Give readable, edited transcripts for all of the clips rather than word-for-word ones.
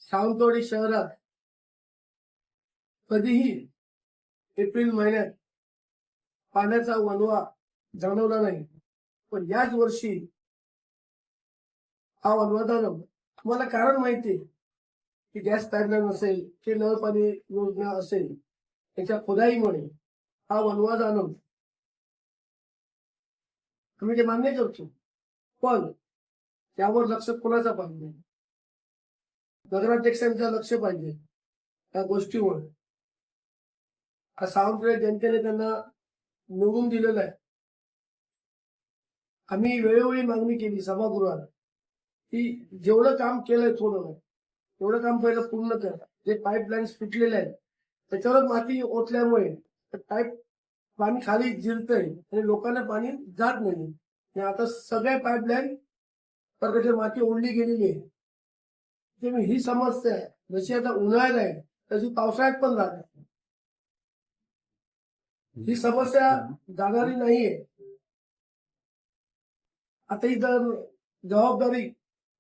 सावंतवाडी शहरात कधीही एप्रिल महिन्यात पाण्याचा वणवा जाणवला नाही, पण याच वर्षी हा वणवा जाणवला. तुम्हाला कारण माहितीये की गॅस पाईपलाईन असेल की नळ पाणी योजना असेल, त्याच्या खुदाईमुळे हा वणवा जाणवला. आम्ही ते मान्य करतो, पण त्यावर लक्ष कोणाचं पाहिजे? नगराध्यक्षांचं लक्ष पाहिजे त्या गोष्टीवर. सावंतवाडी जनतेने त्यांना निवडून दिलेलं आहे. आम्ही वेळोवेळी मागणी केली सभागृहात की जेवढं काम केलंय थोडं तेवढं काम पहिलं पूर्ण करा. जे पाईपलाईन फुटलेले आहेत त्याच्यावर माती ओतल्यामुळे पाईप पाणी खाली जिरतंय आणि लोकांना पाणी जात नाही. आणि आता सगळ्या पाईपलाईन प्रकारची माती ओढली गेलेली आहे. ही समस्या आहे. जशी आता उन्हाळ्यात आहे तशी पावसाळ्यात पण राहते. ही समस्या जाणारी नाहीये. आता ही जर जबाबदारी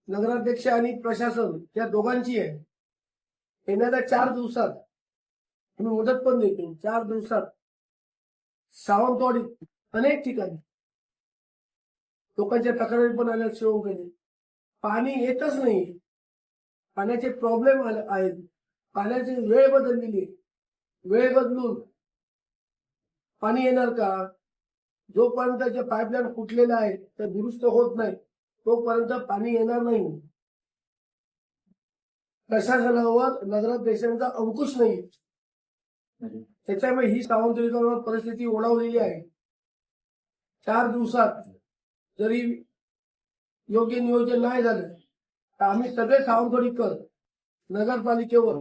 नगराध्यक्ष आणि प्रशासन या दोघांची आहे. येणाऱ्या 4 दिवसात आम्ही मुदत पण देतो. 4 दिवसात सावंतवाडीत अनेक ठिकाणी लोकांच्या तक्रारी पण आल्या. शिवून पाणी येतच नाही. पाण्याचे प्रॉब्लेम आहेत. पाण्याची वेळ बदललेली आहे. वेळ बदलून पाणी येणार का? जोपर्यंत जे पाईपलाईन फुटलेले आहेत ते दुरुस्त होत नाही तोपर्यंत पाणी येणार नाही. प्रशासनावर नगराध्यक्षांचा अंकुश नाही. त्याच्यामुळे ही सावंतवाडीकर परिस्थिती ओढावलेली आहे. 4 दिवसात जरी योग्य नियोजन नाही झालं तर आम्ही सगळे सावंतवाडीकर नगरपालिकेवर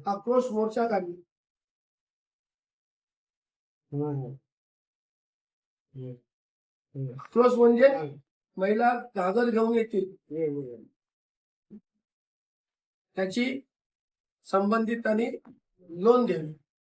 आक्रोश मोर्चा काढू. आक्रोश म्हणजे महिला कागद घेऊन येतील त्याची संबंधितांनी नोंद घ्यावी.